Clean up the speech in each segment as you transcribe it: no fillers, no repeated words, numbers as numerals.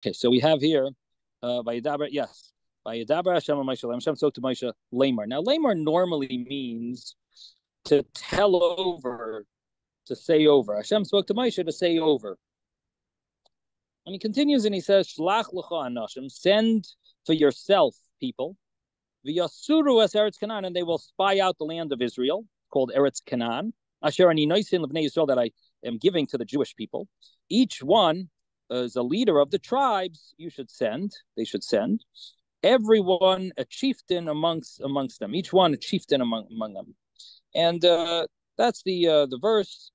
Okay, so we have here, Vayidaber, yes, Vayidaber Hashem Moshe. Hashem spoke to Moshe Lamar. Now, Lamar normally means to tell over, to say over. Hashem spoke to Moshe to say over. And he continues and he says, Shlach l'cha anashim, send for yourself, people, v'yasuru es Eretz Canaan, and they will spy out the land of Israel, called Eretz Canaan, asher ani noisin l'bnei Yisrael, that I am giving to the Jewish people. Each one is a leader of the tribes. They should send. Everyone a chieftain amongst them. Each one a chieftain among them. And that's the verse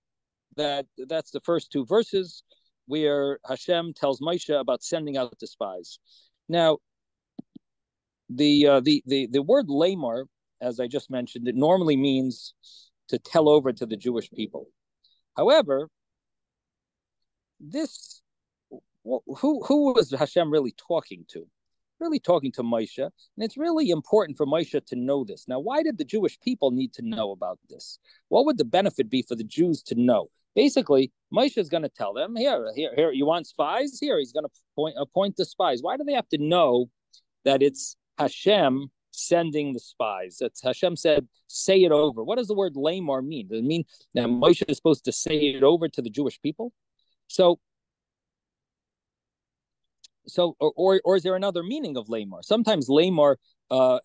that's the first two verses where Hashem tells Moshe about sending out the spies. Now, the word lamar, as I just mentioned, it normally means to tell over to the Jewish people. However, who was Hashem really talking to? Really talking to Moshe, and it's really important for Moshe to know this. Now, why did the Jewish people need to know about this? What would the benefit be for the Jews to know? Basically, Moshe is going to tell them, here, you want spies? Here, he's going to appoint the spies. Why do they have to know that it's Hashem sending the spies? That's Hashem said, say it over. What does the word lamar mean? Does it mean that Moshe is supposed to say it over to the Jewish people? Or is there another meaning of lamar? Sometimes lamar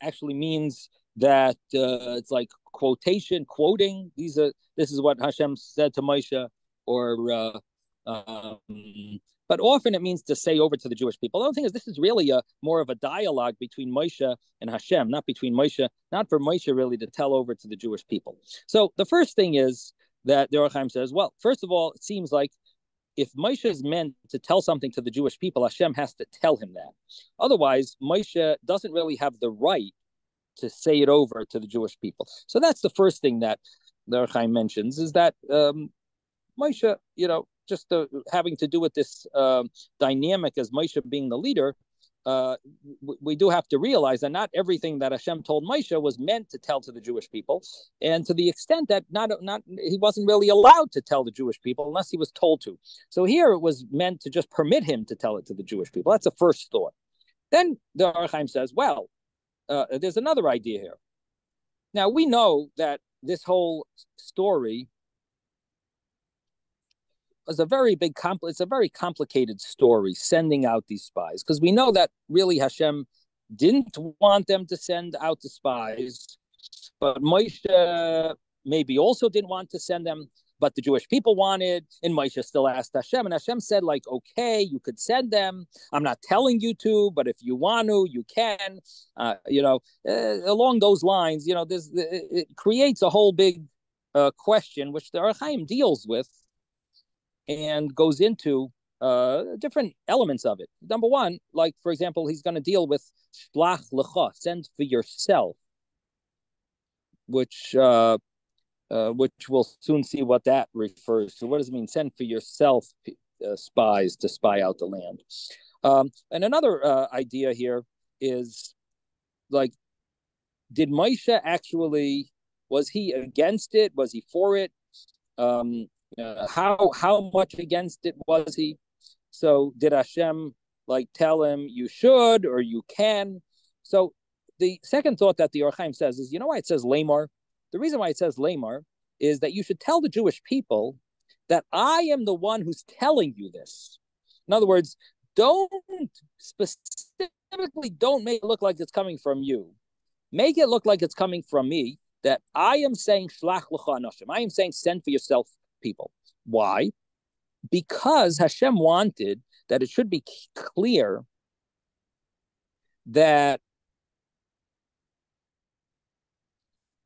actually means that it's like quoting. This is what Hashem said to Moshe, but often it means to say over to the Jewish people. The other thing is, this is really more of a dialogue between Moshe and Hashem, not for Moshe really to tell over to the Jewish people. So the first thing is that the Ohr Hachaim says, well, first of all, it seems like if Moshe is meant to tell something to the Jewish people, Hashem has to tell him that. Otherwise, Moshe doesn't really have the right to say it over to the Jewish people. So that's the first thing that the Ohr Hachaim mentions, is that Moshe, just having to do with this dynamic as Moshe being the leader, we do have to realize that not everything that Hashem told Moshe was meant to tell to the Jewish people, and to the extent that he wasn't really allowed to tell the Jewish people unless he was told to. So here it was meant to just permit him to tell it to the Jewish people. That's the first thought. Then the Ohr Hachaim says, well, there's another idea here. Now, we know that this whole story is it's a very complicated story, sending out these spies, because we know that really Hashem didn't want them to send out the spies, but Moshe maybe also didn't want to send them, but the Jewish people wanted, and Moshe still asked Hashem, and Hashem said, like, okay, you could send them. I'm not telling you to, but if you want to, you can. Along those lines, it creates a whole big question, which the Ohr Hachaim deals with and goes into different elements of it. Number one, like, for example, he's going to deal with Shlach l'cha, send for yourself, which we'll soon see what that refers to. What does it mean, send for yourself spies to spy out the land? And another idea here is, like, did Moshe actually, was he against it? Was he for it? How much against it was he? So did Hashem tell him you should or you can? So the second thought that the Ohr Hachaim says is, why it says lamar? The reason why it says lamar is that you should tell the Jewish people that I am the one who's telling you this. In other words, don't make it look like it's coming from you. Make it look like it's coming from me, that I am saying Shlach l'cha anashim. I am saying send for yourself, people. Why? Because Hashem wanted that it should be clear that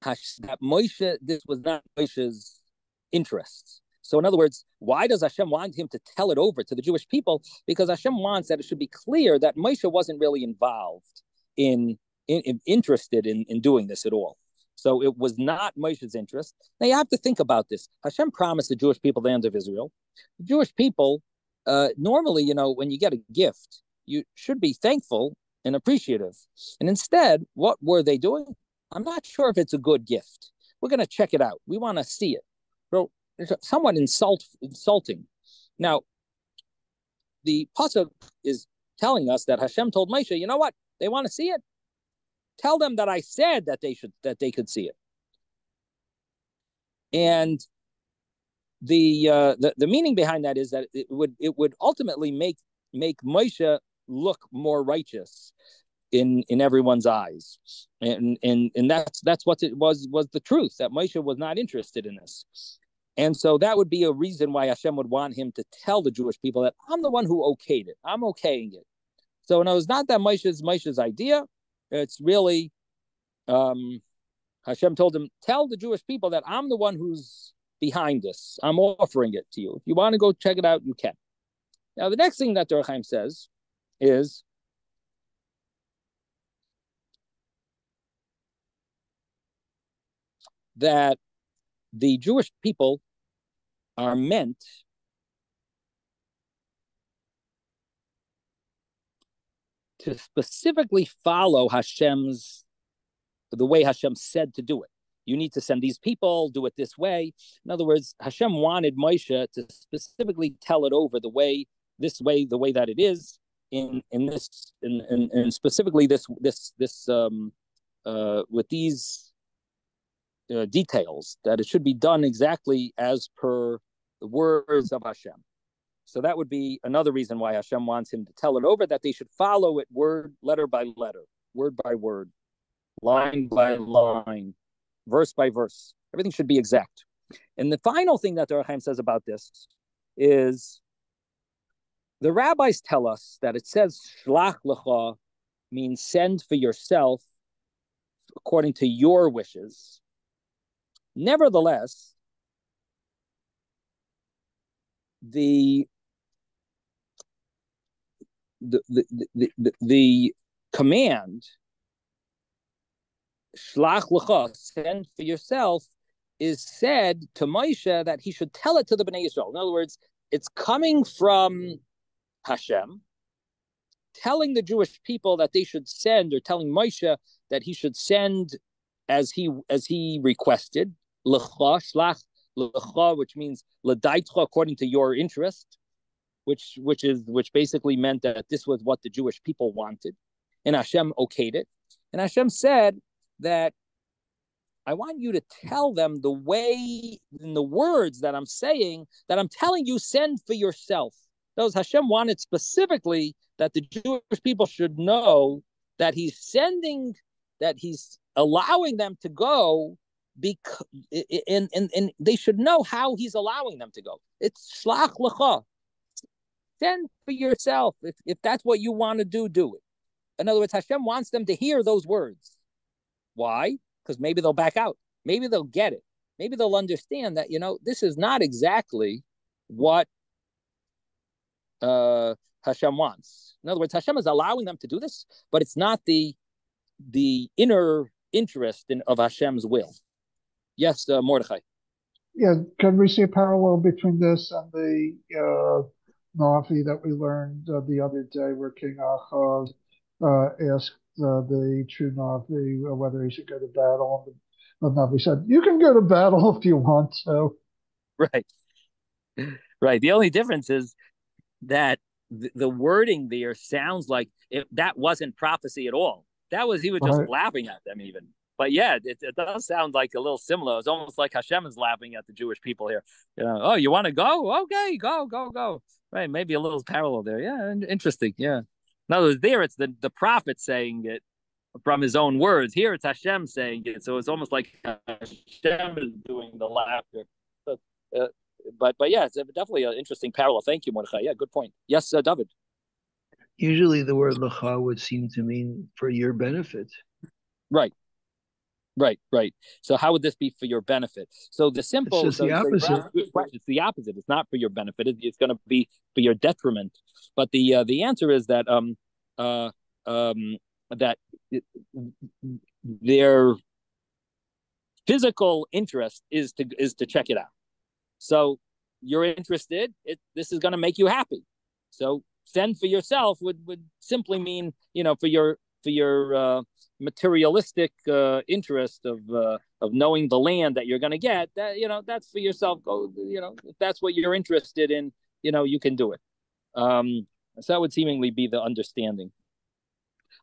Moshe, this was not Moshe's interests. So in other words, why does Hashem want him to tell it over to the Jewish people? Because Hashem wants that it should be clear that Moshe wasn't really involved interested in doing this at all. So it was not Moshe's interest. Now you have to think about this. Hashem promised the Jewish people the land of Israel. The Jewish people, normally, when you get a gift, you should be thankful and appreciative. And instead, what were they doing? I'm not sure if it's a good gift. We're going to check it out. We want to see it. So it's somewhat insulting. Now, the pasuk is telling us that Hashem told Moshe, you know what? They want to see it. Tell them that I said that they could see it. And the meaning behind that is that it would ultimately make Moshe look more righteous in everyone's eyes, and that's what it was the truth, that Moshe was not interested in this. And so that would be a reason why Hashem would want him to tell the Jewish people that I'm the one who okayed it. I'm okaying it. So no, it's not that Moshe's idea. It's really Hashem told him, tell the Jewish people that I'm the one who's behind this. I'm offering it to you. If you want to go check it out, you can. Now, the next thing that Ohr Hachaim says is that the Jewish people are meant to specifically follow the way Hashem said to do it. You need to send these people, do it this way. In other words, Hashem wanted Moshe to specifically tell it over the way that it is in specifically this with these details, that it should be done exactly as per the words of Hashem. So that would be another reason why Hashem wants him to tell it over, that they should follow it letter by letter, word by word, line by line, verse by verse. Everything should be exact. And the final thing that the Ohr Hachaim says about this is the rabbis tell us that it says Shlach lecha means send for yourself according to your wishes. Nevertheless, the command Shlach lecha, send for yourself, is said to Moshe that he should tell it to the Bnei Yisrael. In other words, it's coming from Hashem, telling the Jewish people that they should send, or telling Moshe that he should send as he requested. Lecha, Shlach lecha, which means l'daitcha, according to your interest, which basically meant that this was what the Jewish people wanted, and Hashem okayed it. And Hashem said that I want you to tell them the way, in the words that I'm saying, that I'm telling you, send for yourself. Those Hashem wanted specifically that the Jewish people should know that he's sending, that he's allowing them to go, and they should know how he's allowing them to go. It's Shlach lecha. Send for yourself. If that's what you want to do it. In other words, Hashem wants them to hear those words. Why? Because maybe they'll back out. Maybe they'll get it. Maybe they'll understand that, this is not exactly what Hashem wants. In other words, Hashem is allowing them to do this, but it's not the inner interest of Hashem's will. Yes, Mordechai. Yeah, can we see a parallel between this and the Navi that we learned the other day, where King Achav asked the true Navi whether he should go to battle, and the Navi said, "You can go to battle if you want to." Right. The only difference is that the wording there sounds like that wasn't prophecy at all. He was just laughing at them even. But yeah, it does sound like a little similar. It's almost like Hashem is laughing at the Jewish people here. Oh, you want to go? Okay, go. Right, maybe a little parallel there. Yeah, interesting. Yeah. In other words, there it's the prophet saying it from his own words. Here it's Hashem saying it. So it's almost like Hashem is doing the laughter. But yeah, it's definitely an interesting parallel. Thank you, Mordechai. Yeah, good point. Yes, David. Usually the word lecha would seem to mean for your benefit. Right. So how would this be for your benefit? So the simple, it's the opposite. It's the opposite. It's not for your benefit. It's going to be for your detriment. But the answer is that that their physical interest is to check it out. So you're interested. This is going to make you happy. So send for yourself would simply mean for your materialistic interest of knowing the land that you're going to get. That that's for yourself. Go. If that's what you're interested in, you can do it. So that would seemingly be the understanding.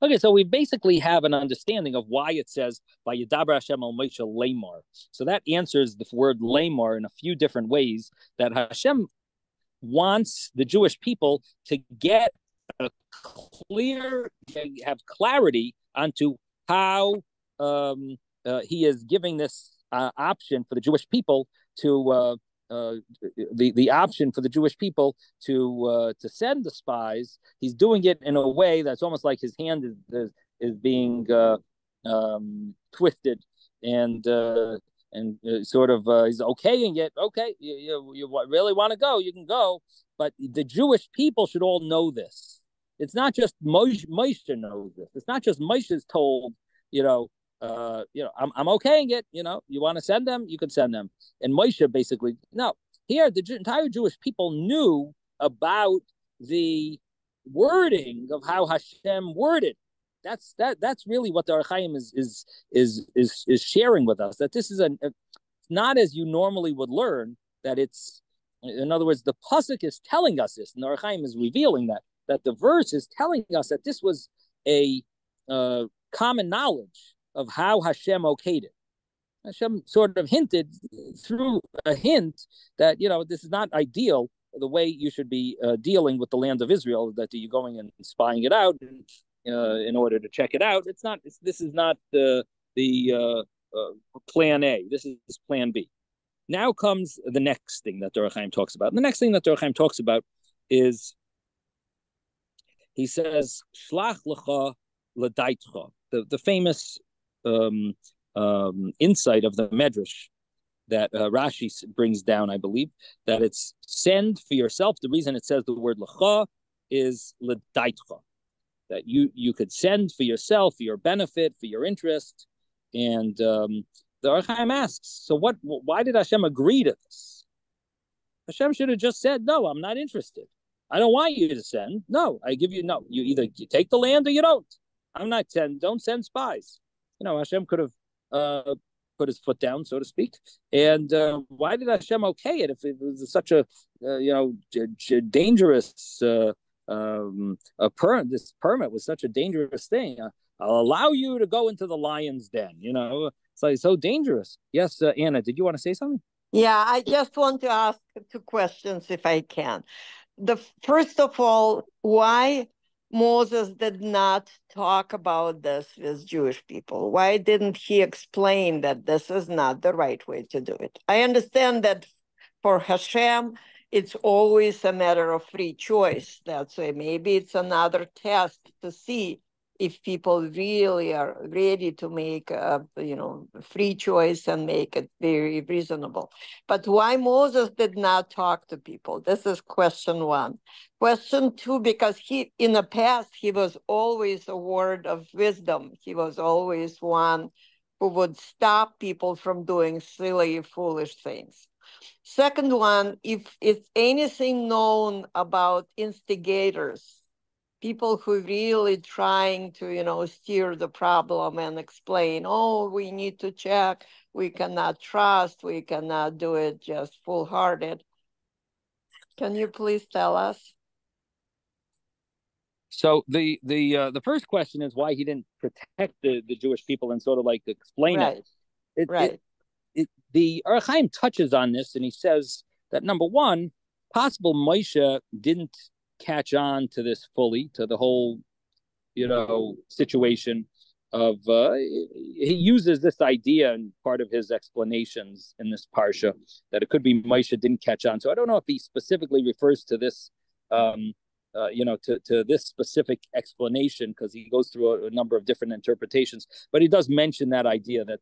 Okay, so we basically have an understanding of why it says "Vayidaber Hashem al Moshe Lamar." So that answers the word Lamar in a few different ways. That Hashem wants the Jewish people to get a have clarity onto how he is giving this option for the Jewish people to the option for the Jewish people to send the spies. He's doing it in a way that's almost like his hand is being twisted and sort of he's okaying it. Okay, you really want to go, you can go, but the Jewish people should all know this. It's not just Moshe knows this. It's not just Moshe's told, I'm okaying it. You want to send them, you can send them. And Moshe basically, no. Here, the entire Jewish people knew about the wording of how Hashem worded. That's really what the Ohr Hachaim is sharing with us. That this is not as you normally would learn. That it's, in other words, the pasuk is telling us this, and the Ohr Hachaim is revealing that the verse is telling us that this was a common knowledge of how Hashem okayed it. Hashem sort of hinted through a hint that, this is not ideal, the way you should be dealing with the land of Israel, that you're going and spying it out in order to check it out. This is not the plan A. This is plan B. Now comes the next thing that the Ohr Hachaim talks about. And the next thing that the Ohr Hachaim talks about is, he says, Shlach lecha l'daitcha, the famous insight of the Medrash that Rashi brings down, I believe, that it's send for yourself. The reason it says the word lecha is l'daitcha, that you could send for yourself, for your benefit, for your interest. And the Ohr Hachaim asks, so why did Hashem agree to this? Hashem should have just said, no, I'm not interested. I don't want you to send. No, I give you, no. You either you take the land or you don't. Don't send spies. Hashem could have put his foot down, so to speak. And why did Hashem okay it if it was such a dangerous this permit was such a dangerous thing? I'll allow you to go into the lion's den. It's like so dangerous. Yes, Anna, did you want to say something? Yeah, I just want to ask two questions if I can. First of all, why Moses did not talk about this with Jewish people? Why didn't he explain that this is not the right way to do it? I understand that for Hashem, it's always a matter of free choice. That's why maybe it's another test to see if people really are ready to make a free choice and make it very reasonable. But why Moses did not talk to people? This is question one. Question two, because in the past, he was always a word of wisdom. He was always one who would stop people from doing silly, foolish things. Second one, if it's anything known about instigators, people who really trying to, steer the problem and explain, we need to check, we cannot trust, we cannot do it just full-hearted. Can you please tell us? So the first question is why he didn't protect the Jewish people and sort of like explain it. The Ohr Hachaim touches on this, and he says that number one, possible Moshe didn't catch on to this fully, to the whole, situation of, he uses this idea in part of his explanations in this parsha, that it could be Moshe didn't catch on. So I don't know if he specifically refers to this, to this specific explanation, because he goes through a number of different interpretations, but he does mention that idea that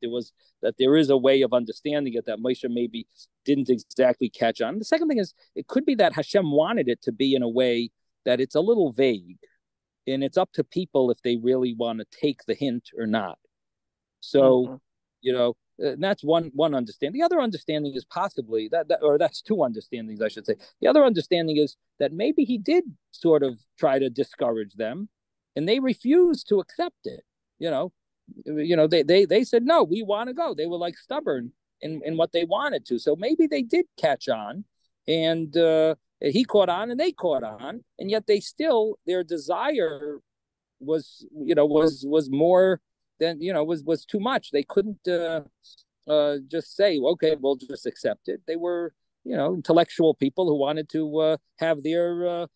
there is a way of understanding it that Moshe maybe didn't exactly catch on. The second thing is, it could be that Hashem wanted it to be in a way that it's a little vague, and it's up to people if they really want to take the hint or not. So, that's one understanding. The other understanding is possibly or that's two understandings, I should say. The other understanding is that maybe he did sort of try to discourage them, and they refused to accept it. They said, no, we want to go. They were like stubborn in what they wanted to. So maybe they did catch on, and he caught on and they caught on, and yet they still, their desire was, was more than, was too much. They couldn't just say, okay, we'll just accept it. They were, intellectual people who wanted to have their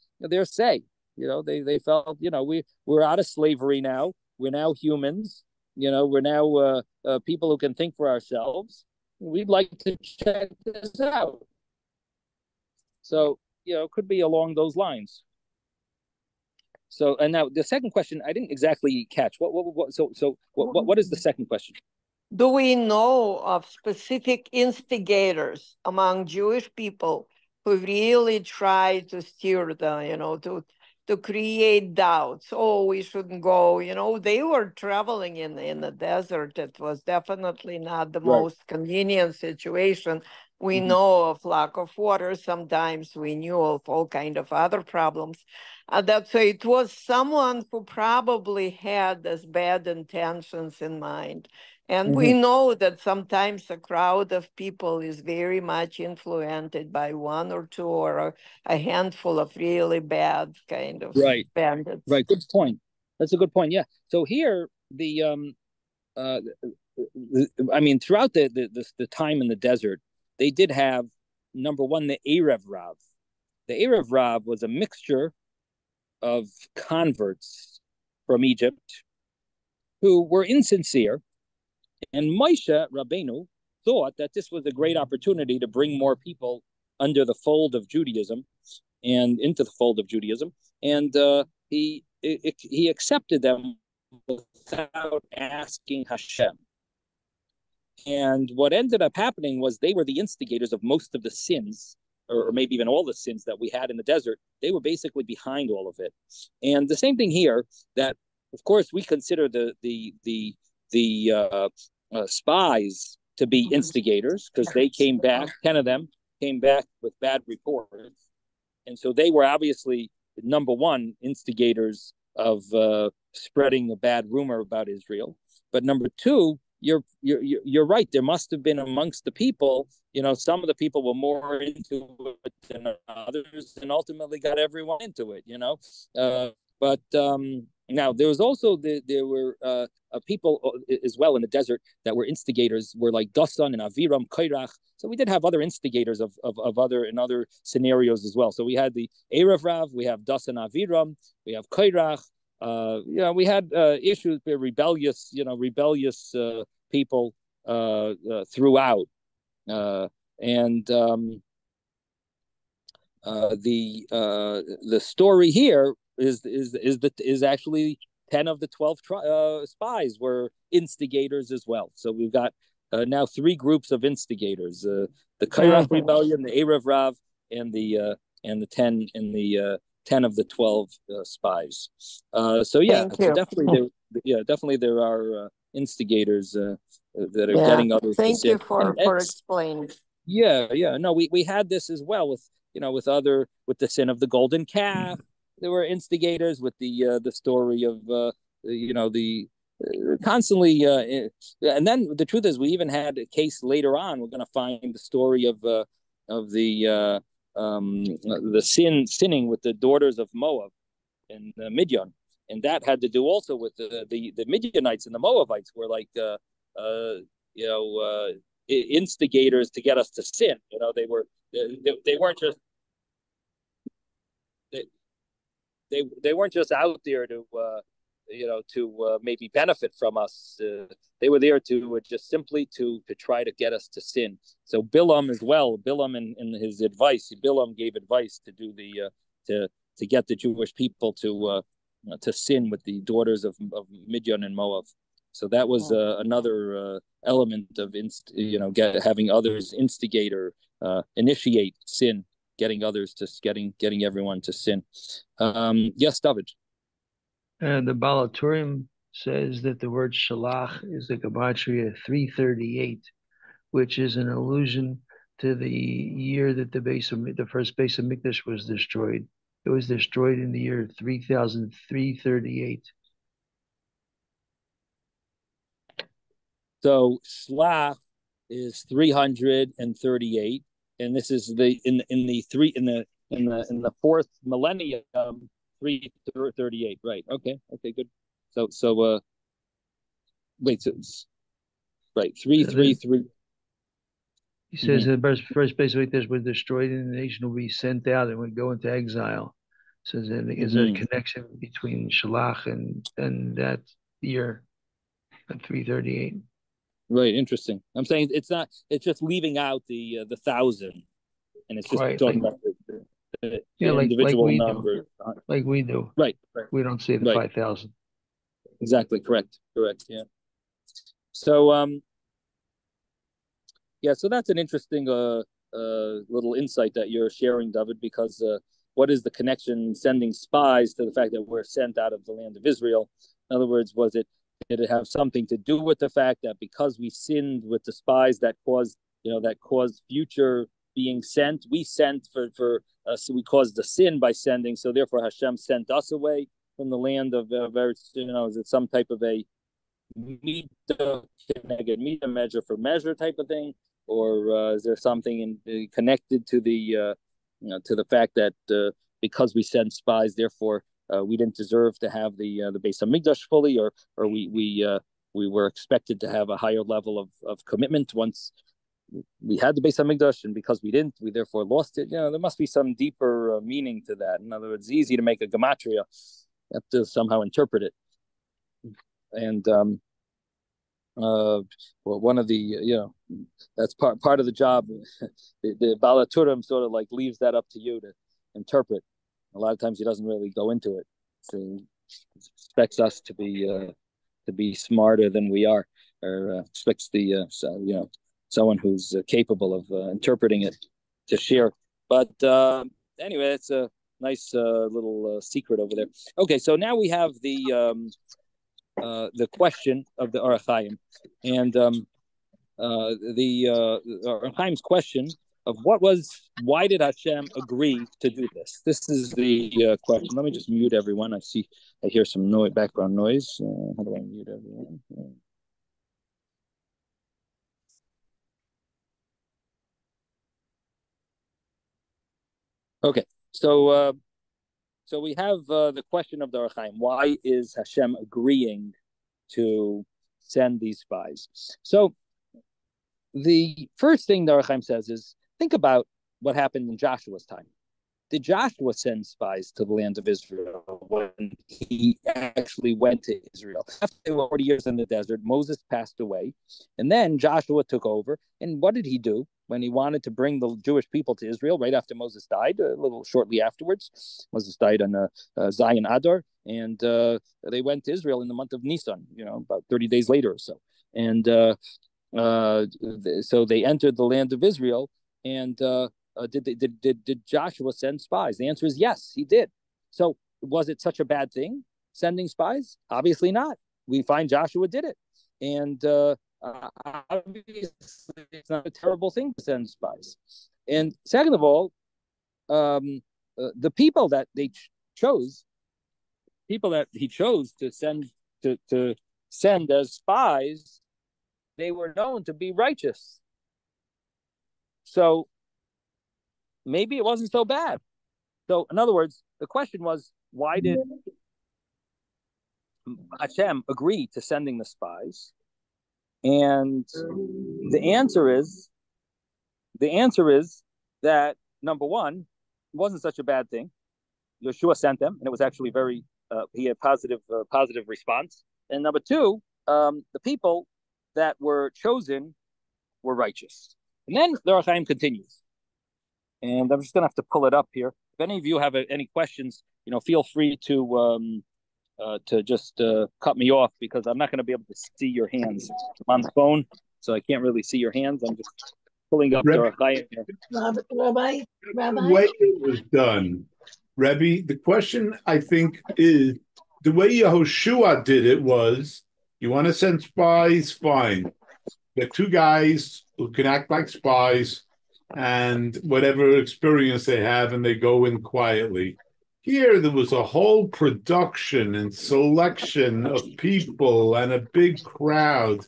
say. They felt, we're out of slavery now. We're now humans. We're now people who can think for ourselves. We'd like to check this out. So, it could be along those lines. So, and now the second question, I didn't exactly catch. What is the second question? Do we know of specific instigators among Jewish people who really try to steer the, to create doubts? Oh, we shouldn't go. They were traveling in the desert. It was definitely not the most convenient situation. We know of lack of water. Sometimes we knew of all kind of other problems. So it was someone who probably had this bad intentions in mind. And we know that sometimes a crowd of people is very much influenced by one or two or a handful of really bad kind of bandits. Right. Good point. That's a good point. Yeah. So here, throughout the time in the desert, they did have, number one, the Erev Rav. The Erev Rav was a mixture of converts from Egypt who were insincere. And Moshe Rabbeinu thought that this was a great opportunity to bring more people under the fold of Judaism and into the fold of Judaism. And he accepted them without asking Hashem. And what ended up happening was they were the instigators of most of the sins, or maybe even all the sins that we had in the desert. They were basically behind all of it. And the same thing here, that, of course, we consider the spies to be instigators, because they came back, 10 of them came back with bad reports. And so they were obviously, number one, instigators of spreading a bad rumor about Israel. But number two, you're right. There must have been amongst the people, some of the people were more into it than others, and ultimately got everyone into it. But now there was also there were people as well in the desert that were instigators, were like Dasan and Aviram, Kairach. So we did have other instigators of other in other scenarios as well. So we had the Erev Rav, we have Dasan, Aviram, we have Kairach. We had issues with rebellious people throughout, and the story here is actually 10 of the 12 spies were instigators as well. So we've got now 3 groups of instigators: the Kairach rebellion, the Erev Rav, and the 10 and the 10 of the 12 spies. So definitely there are instigators that are getting others. Thank you for explaining. No, we had this as well with the sin of the golden calf. There were instigators with the story of constantly, and then the truth is we even had a case later on. We're going to find the story of the sinning with the daughters of Moab and Midian, and that had to do also with the Midianites and the Moabites were like instigators to get us to sin. They weren't just they weren't just out there to maybe benefit from us. They were there to just simply to try to get us to sin. So Bilam as well. Bilam in his advice, Bilam gave advice to do to get the Jewish people to sin with the daughters of Midian and Moab. So that was another element of having others instigate or initiate sin, getting others to getting everyone to sin. Yes, David. The Balaturim says that the word Shlach is the gematria 338, which is an allusion to the year that the first base of Mikdash was destroyed. It was destroyed in the year 3338. So Shlach is 338, and this is in in the fourth millennium, 338. Right. Okay. Good. So wait. So right. 333. He says in the first place like this, we're destroyed and the nation will be sent out and we go into exile. So is there a connection between Shlach and that year at 338? Right, interesting. I'm saying it's not. It's just leaving out the 1,000, and it's just talking about the individual number. Like we do. Right. We don't say the 5,000. Exactly. Correct. Yeah. So yeah. So that's an interesting little insight that you're sharing, David, because what is the connection sending spies to the fact that we're sent out of the land of Israel? In other words, did it have something to do with the fact that because we sinned with the spies that caused future being sent, we sent so we caused the sin by sending, so therefore Hashem sent us away from the land of is it some type of a meter measure for measure type of thing, or is there something connected to the to the fact that because we sent spies, therefore we didn't deserve to have the Beis Hamikdash fully, or we were expected to have a higher level of commitment once we had the Beis Hamikdash, and because we didn't, we therefore lost it. There must be some deeper meaning to that. In other words, it's easy to make a gematria. You have to somehow interpret it. And well, one of the that's part of the job. the Baal HaTurim sort of like leaves that up to you to interpret. A lot of times he doesn't really go into it. So he expects us to be smarter than we are, or expects the someone who's capable of interpreting it to share. But anyway, it's a nice little secret over there. Okay, so now we have the question of the Ohr Hachaim, and the Ohr Hachaim's question of why did Hashem agree to do this? This is the question. Let me just mute everyone. I hear some background noise. How do I mute everyone? Okay, so we have the question of the Ohr Hachaim. Why is Hashem agreeing to send these spies? So the first thing the Ohr Hachaim says is, think about what happened in Joshua's time. Did Joshua send spies to the land of Israel when he actually went to Israel? After they were 40 years in the desert, Moses passed away, and then Joshua took over. And what did he do when he wanted to bring the Jewish people to Israel right after Moses died, a little shortly afterwards? Moses died on Zion Adar, and they went to Israel in the month of Nisan, about 30 days later or so. And so they entered the land of Israel, and did Joshua send spies? The answer is yes, he did. So was it such a bad thing sending spies? Obviously not. We find Joshua did it, and obviously it's not a terrible thing to send spies. And second of all, the people that he chose to send as spies, they were known to be righteous. So maybe it wasn't so bad. So in other words, the question was, why did Hashem agree to sending the spies? And the answer is that, number one, it wasn't such a bad thing. Yeshua sent them, and it was actually very he had positive response. And number two, the people that were chosen were righteous. And then the Ohr Hachaim continues. And I'm just going to have to pull it up here. If any of you have any questions, feel free to just cut me off, because I'm not going to be able to see your hands. I'm on the phone, so I can't really see your hands. I'm just pulling up the Ohr Hachaim here. Rabbi? The way it was done, Rebbe, the question, I think, is the way Yehoshua did it was, you want to send spies? Fine. Get two guys who can act like spies, and whatever experience they have, and they go in quietly. Here, there was a whole production and selection of people and a big crowd.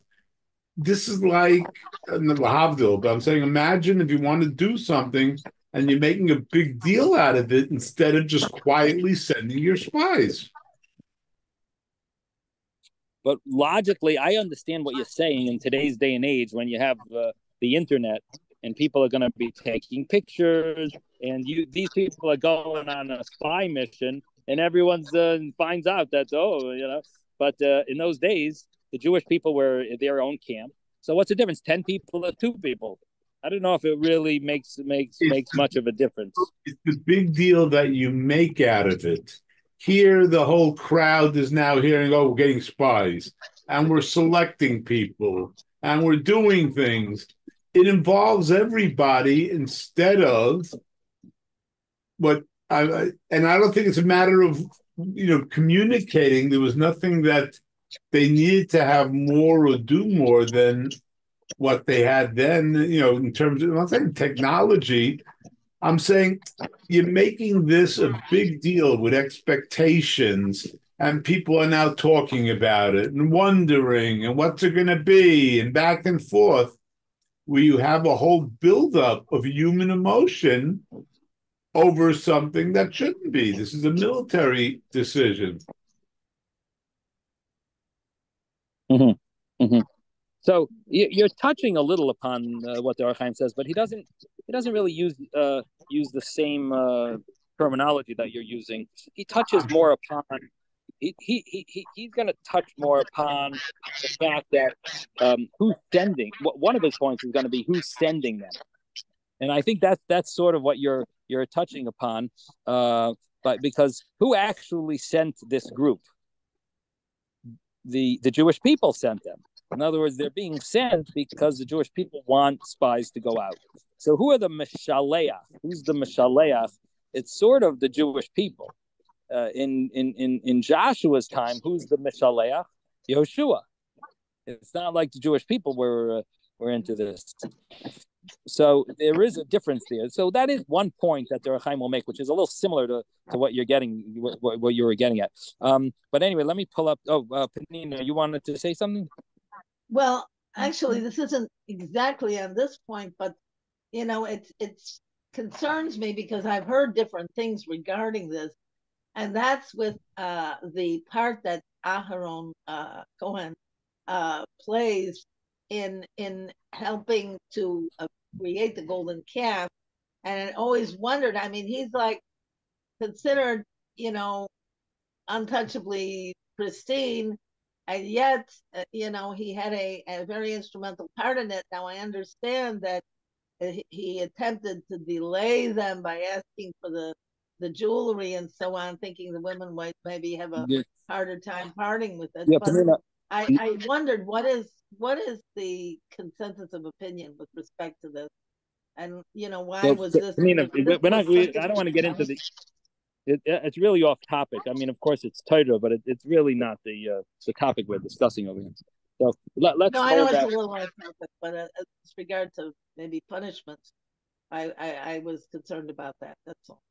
This is like Havdil, but I'm saying, imagine if you want to do something, and you're making a big deal out of it instead of just quietly sending your spies. But logically, I understand what you're saying in today's day and age when you have the internet and people are going to be taking pictures and these people are going on a spy mission and everyone's finds out that, but in those days, the Jewish people were in their own camp. So what's the difference? 10 people or 2 people? I don't know if it really makes much of a difference. It's the big deal that you make out of it. Here, the whole crowd is now hearing, oh, we're getting spies, and we're selecting people, and we're doing things. It involves everybody instead of and I don't think it's a matter of, communicating. There was nothing that they needed to have more or do more than what they had then, in terms of, I'm not saying technology. I'm saying you're making this a big deal with expectations, and people are now talking about it and wondering, and what's it going to be, and back and forth, where you have a whole buildup of human emotion over something that shouldn't be. This is a military decision. Mm-hmm. Mm-hmm. So you're touching a little upon what the Ohr Hachaim says, but he doesn't really use the same terminology that you're using. He touches more upon he's going to touch more upon the fact that who's sending. One of his points is going to be who's sending them, and I think that's sort of what you're touching upon. But because who actually sent this group? The Jewish people sent them. In other words, they're being sent because the Jewish people want spies to go out. So who are the Meshaleach? Who's the Meshaleach? It's sort of the Jewish people. In Joshua's time, who's the Meshaleach? Yehoshua. It's not like the Jewish people were into this. So there is a difference there. So that is one point that the Ohr Hachaim will make, which is a little similar to what you're getting, what you were getting at. But anyway, let me pull up. Oh, Penina, you wanted to say something? Well, actually, this isn't exactly on this point, but it's concerns me because I've heard different things regarding this, and that's with the part that Aharon Cohen plays in helping to create the golden calf. And I always wondered, I mean, he's like considered, untouchably pristine, and yet, he had a very instrumental part in it. Now I understand that he attempted to delay them by asking for the jewelry and so on, thinking the women might maybe have a harder time parting with it. Yeah, but Penina, I wondered what is the consensus of opinion with respect to this, and why was this? Penina, I don't want to get into the. It's really off topic. I mean, of course, it's tighter, but it's really not the topic we're discussing over here. So let's. No, I know it's a little off topic, but as regard to maybe punishments, I was concerned about that. That's all.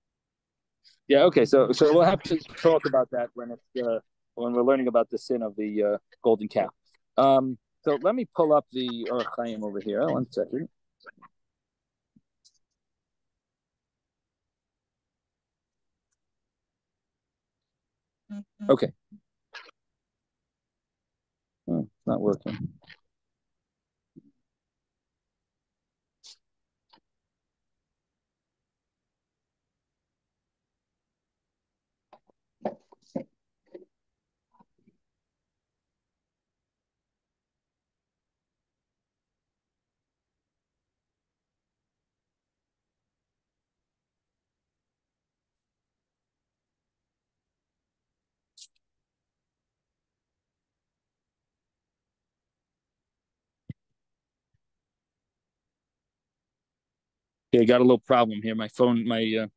Yeah. Okay. So we'll have to talk about that when we're learning about the sin of the golden calf. So let me pull up the Ohr Hachaim over here. 1 second. Okay. Oh, it's not working. Okay, I got a little problem here. My phone, do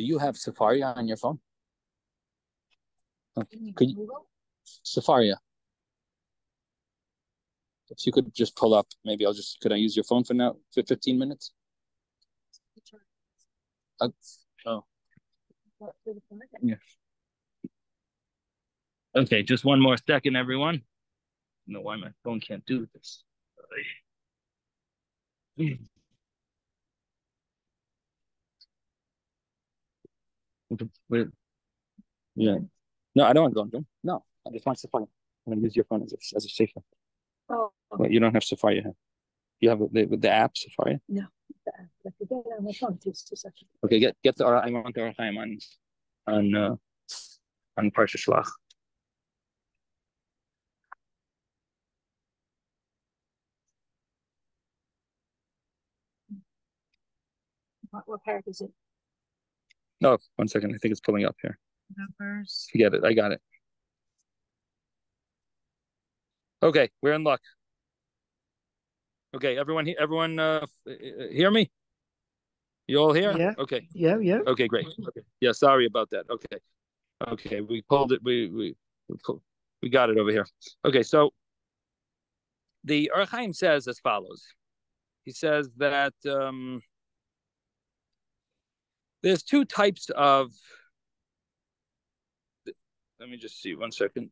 you have Safari on your phone? Could you, Safari? If you could just pull up, maybe could I use your phone for now for 15 minutes? Oh. Yeah. Okay, just one more second, everyone. I don't know why my phone can't do this. Wait, yeah. No, I don't want to go on Zoom. No, I just want Safari. I'm going to use your phone as a safe phone. Oh. Well, you don't have Safari. You have the app Safari? No, the app. I could get it on my phone. Just 2 seconds. Okay, get the I want the Ohr Hachaim on Parsha Shlach. What parak is it? No, 1 second. I think it's pulling up here. Numbers. Forget it. I got it. Okay, we're in luck. Okay, everyone hear me? You all here? Yeah. Okay. Yeah. Okay, great. Okay. Yeah, sorry about that. Okay, we pulled it. We got it over here. Okay, so the Ohr Hachaim says as follows. He says that there's 2 types of. Let me just see 1 second.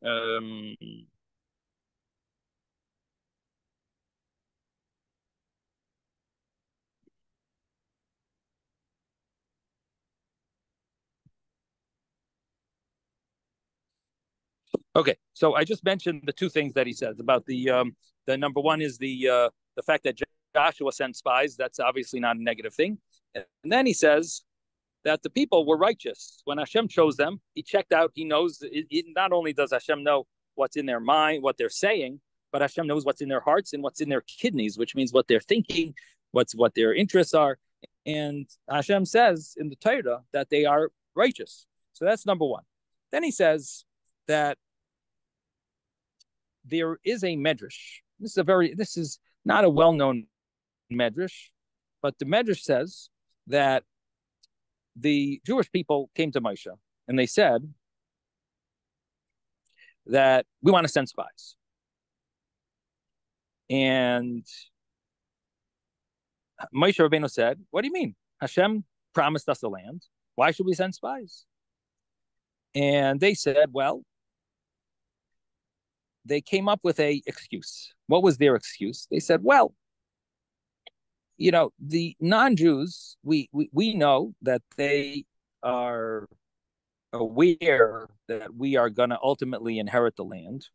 Okay, so I just mentioned the 2 things that he says about the number one is the fact that Joshua sent spies. That's obviously not a negative thing. And then he says that the people were righteous when Hashem chose them. He checked out. He knows. Not only does Hashem know what's in their mind, what they're saying, but Hashem knows what's in their hearts and what's in their kidneys, which means what they're thinking, what their interests are. And Hashem says in the Torah that they are righteous. So that's number one. Then he says that there is a medrash. This is not a well-known medrash, but the medrash says that the Jewish people came to Moshe and they said that we want to send spies. And Moshe Rabbeinu said, what do you mean? Hashem promised us the land. Why should we send spies? And they said, well, they came up with a excuse. What was their excuse? They said, well, the non-Jews, we know that they are aware that we are going to ultimately inherit the land.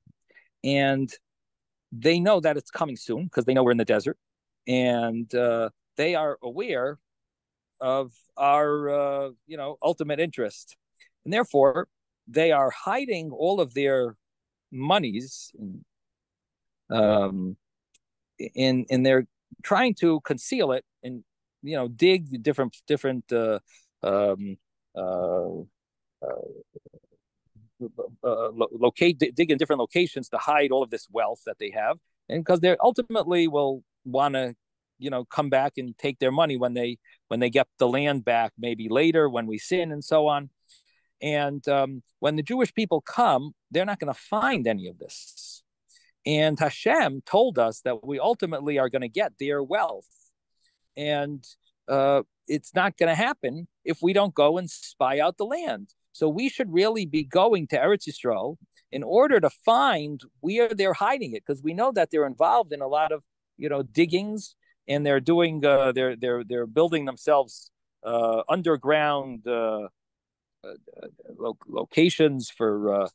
And they know that it's coming soon because they know we're in the desert. And they are aware of our, ultimate interest. And therefore, they are hiding all of their monies and they're trying to conceal it and dig different dig in different locations to hide all of this wealth that they have, and because they ultimately will want to come back and take their money when they get the land back, maybe later when we sin and so on. And when the Jewish people come, they're not going to find any of this. And Hashem told us that we ultimately are going to get their wealth. And it's not going to happen if we don't go and spy out the land. So we should really be going to Eretz Yisrael in order to find where they're hiding it, because we know that they're involved in a lot of diggings, and they're doing they're building themselves underground locations for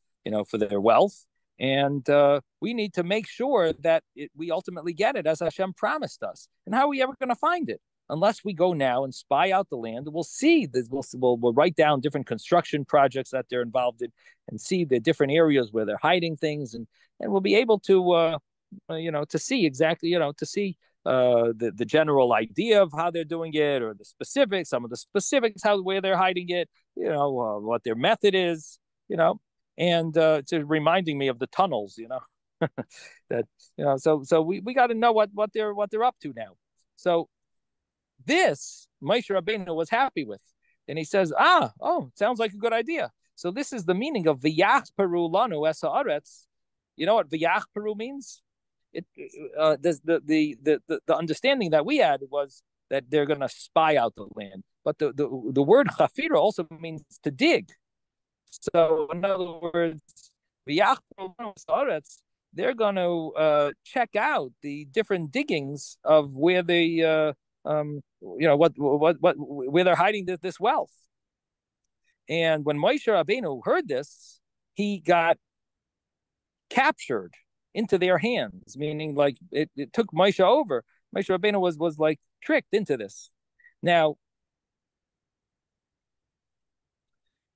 their wealth, and we need to make sure that we ultimately get it as Hashem promised us. And how are we ever going to find it unless we go now and spy out the land? We'll see that we'll write down different construction projects that they're involved in and see the different areas where they're hiding things, and we'll be able to to see exactly to see the general idea of how they're doing it, or some of the specifics, where they're hiding it, what their method is, and it's reminding me of the tunnels, that so we got to know what they're up to now. So this Moshe Rabbeinu was happy with, and he says, sounds like a good idea. So this is the meaning of v'yachperu lanu es haaretz. You know what v'yachperu means? The understanding that we had was that they're going to spy out the land, but the word chafira also means to dig. So in other words, they're going to check out the different diggings of where they where they're hiding this wealth. And when Moshe Rabbeinu heard this, he got captured into their hands, meaning like it took Moshe over. Moshe Rabbeinu was like tricked into this. Now,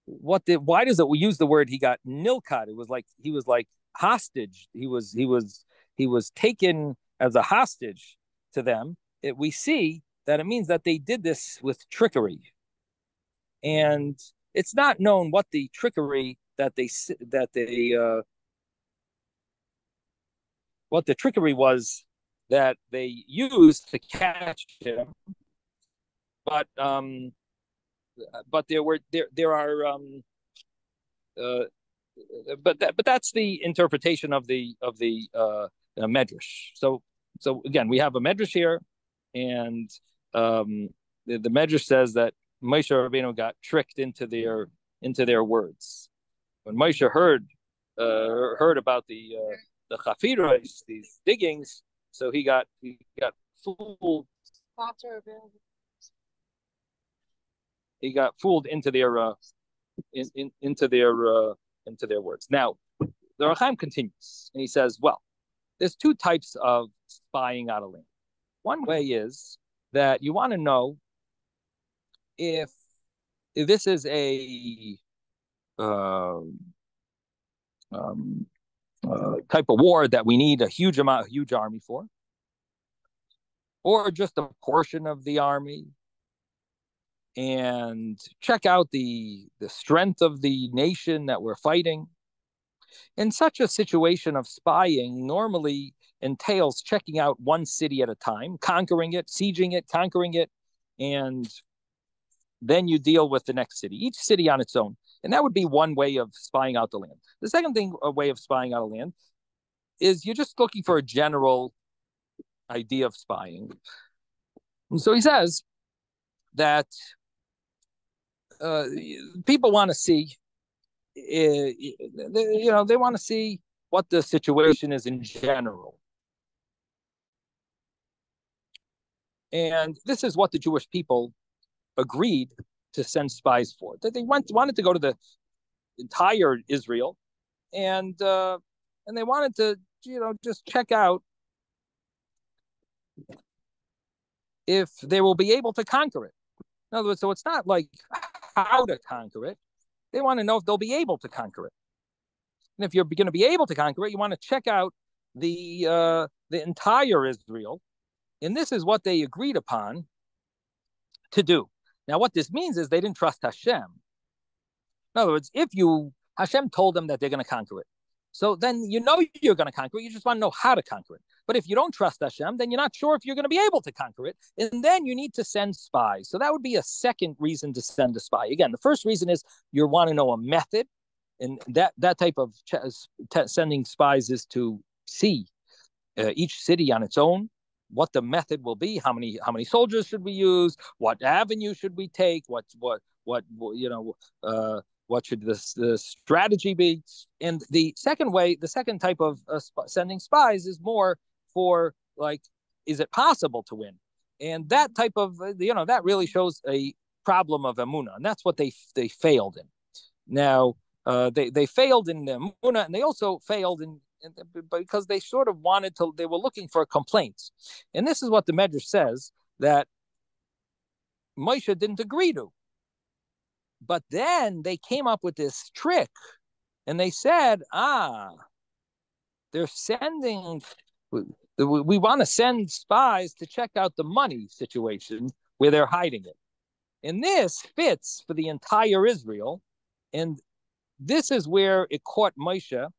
why does it use the word he got nilkad? It was like he was like hostage. He was taken as a hostage to them. We see that it means that they did this with trickery, and it's not known what the trickery what the trickery was that they used to catch him, but there are but that's the interpretation of the medrash. So again, we have a medrash here, and the medrash says that Moshe Rabbeinu got tricked into their words. When Moshe heard about the chafiros, these diggings, so he got fooled. He got fooled into their into their words. Now, the Ohr Hachaim continues, and he says, well, there's two types of spying out of land. One way is that you want to know if this is a type of war that we need a huge army for, or just a portion of the army, and check out the strength of the nation that we're fighting. In such a situation of spying normally entails checking out one city at a time, conquering it, sieging it, conquering it, and then you deal with the next city, each city on its own. And that would be one way of spying out the land. The second way of spying out a land is you're just looking for a general idea of spying. And so he says that people want to see, they want to see what the situation is in general. And this is what the Jewish people agreed to send spies for. That they wanted to go to the entire Israel, and they wanted to, just check out if they will be able to conquer it. In other words, so it's not like how to conquer it. They want to know if they'll be able to conquer it. And if you're going to be able to conquer it, you want to check out the entire Israel. And this is what they agreed upon to do. Now, what this means is they didn't trust Hashem. In other words, Hashem told them that they're going to conquer it. So then you're going to conquer it. You just want to know how to conquer it. But if you don't trust Hashem, then you're not sure if you're going to be able to conquer it. And then you need to send spies. So that would be a second reason to send a spy. Again, the first reason is you want to know a method. And that type of sending spies is to see each city on its own, what the method will be, how many soldiers should we use, what avenue should we take, what should the strategy be. And the second type of sending spies is more for, like, is it possible to win? And that type of that really shows a problem of emunah, and that's what they failed in. Now they failed in the emunah, and they also failed in because they sort of they were looking for complaints. And this is what the Medrash says that Moshe didn't agree to. But then they came up with this trick, and they said, they're sending, we want to send spies to check out the money situation where they're hiding it. And this fits for the entire Israel. And this is where it caught Moshe,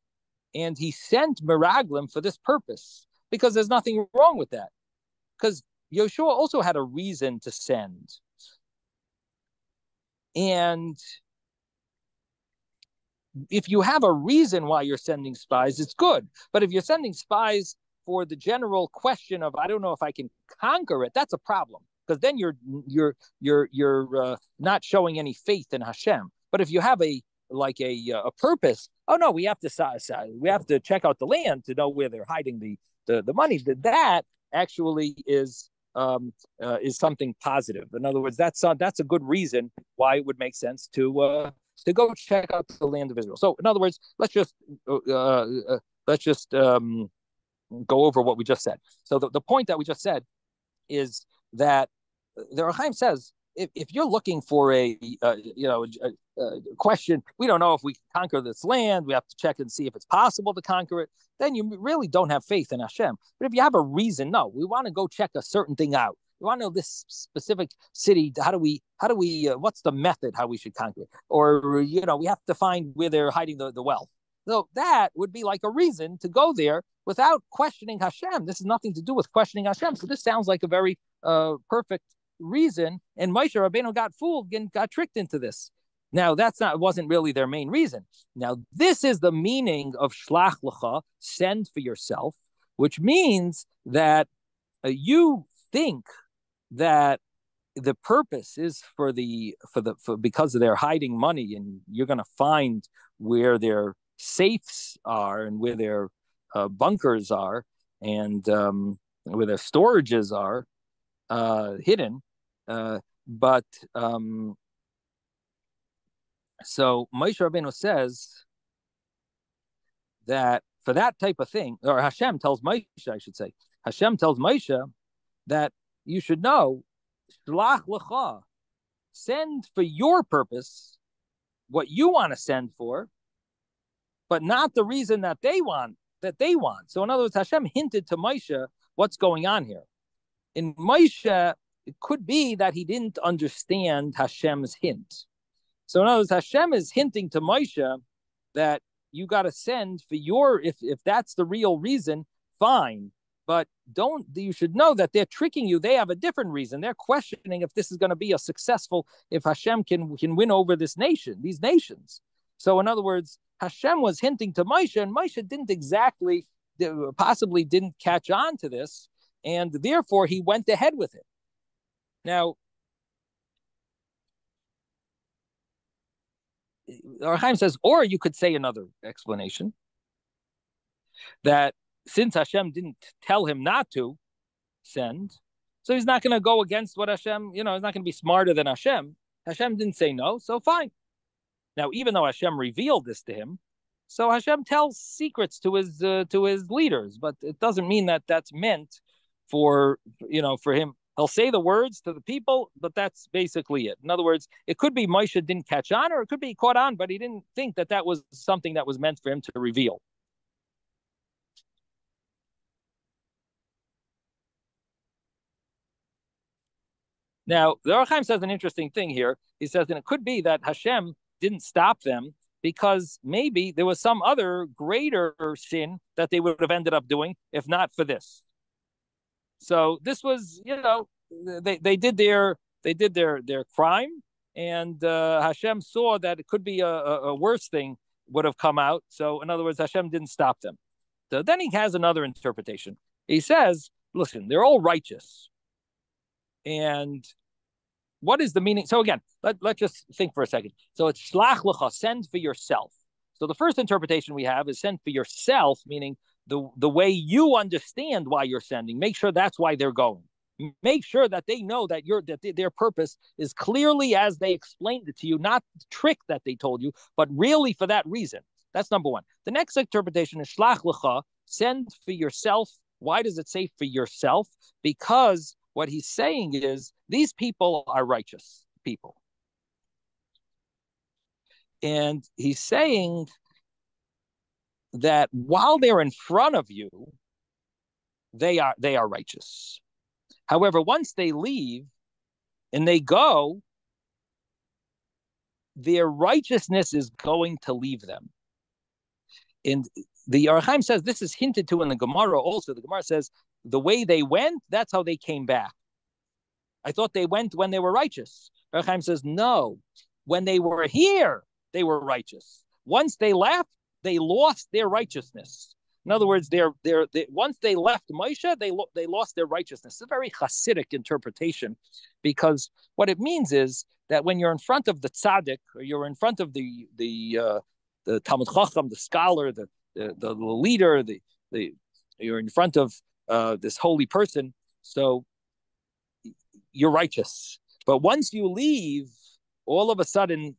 and he sent Meraglim for this purpose, because there's nothing wrong with that. Because Yoshua also had a reason to send. And if you have a reason why you're sending spies, it's good. But if you're sending spies for the general question of, I don't know if I can conquer it, that's a problem, because then you're not showing any faith in Hashem. But if you have a purpose, we have to check out the land to know where they're hiding the money. That actually is is something positive. In other words, that's a good reason why it would make sense to go check out the land of Israel. So, in other words, let's just go over what we just said. So, the point that we just said is that the Ohr Hachaim says if you're looking for a question, we don't know if we can conquer this land. We have to check and see if it's possible to conquer it. Then you really don't have faith in Hashem. But if you have a reason, no, we want to go check a certain thing out. We want to know this specific city. How do we? What's the method? How we should conquer it? Or we have to find where they're hiding the wealth. So that would be like a reason to go there without questioning Hashem. This has nothing to do with questioning Hashem. So this sounds like a very perfect reason. And Moshe Rabbeinu got fooled and got tricked into this. Now, wasn't really their main reason. Now, this is the meaning of Shlach Lecha, send for yourself, which means that you think that the purpose is for because they're hiding money, and you're going to find where their safes are and where their bunkers are and where their storages are hidden. So Moshe Rabbeinu says that for that type of thing, or Hashem tells Moshe, that you should know, Shlach Lecha, send for your purpose what you want to send for, but not the reason that they want. So in other words, Hashem hinted to Moshe what's going on here. In Moshe, it could be that he didn't understand Hashem's hint. So in other words, Hashem is hinting to Moshe that you got to send for if that's the real reason, fine. But you should know that they're tricking you. They have a different reason. They're questioning if this is going to be if Hashem can win over these nations. So in other words, Hashem was hinting to Moshe, and Moshe possibly didn't catch on to this, and therefore he went ahead with it. Now, Ohr Hachaim says, or you could say another explanation, that since Hashem didn't tell him not to send, so he's not going to go against what Hashem, he's not going to be smarter than Hashem. Hashem didn't say no, so fine. Now, even though Hashem revealed this to him, so Hashem tells secrets to his leaders, but it doesn't mean that that's meant for him. He'll say the words to the people, but that's basically it. In other words, it could be Moshe didn't catch on, or it could be he caught on, but he didn't think that was something that was meant for him to reveal. Now, the Ohr Hachaim says an interesting thing here. He says, and it could be that Hashem didn't stop them because maybe there was some other greater sin that they would have ended up doing if not for this. So this was, they did their crime, and Hashem saw that it could be a worse thing would have come out. So in other words, Hashem didn't stop them. So then he has another interpretation. He says, listen, they're all righteous. And what is the meaning? So again, let's just think for a second. So it's Shlach Lecha, send for yourself. So the first interpretation we have is send for yourself, meaning the way you understand why you're sending. Make sure that's why they're going. Make sure that they know that their purpose is clearly as they explained it to you, not the trick that they told you, but really for that reason. That's number one. The next interpretation is Shlach Lecha, send for yourself. Why does it say for yourself? Because what he's saying is these people are righteous people. And he's saying that while they're in front of you, they are righteous. However, once they leave and they go, their righteousness is going to leave them. And the Ohr Hachaim says this is hinted to in the Gemara also. The Gemara says the way they went, that's how they came back. I thought they went when they were righteous. Ohr Hachaim says no. When they were here, they were righteous. Once they left, they lost their righteousness. In other words, they once they left Moshe, they lost their righteousness. It's a very Hasidic interpretation, because what it means is that when you're in front of the tzaddik, or you're in front of the Talmud Chacham, the scholar, the leader, you're in front of this holy person. So you're righteous. But once you leave, all of a sudden,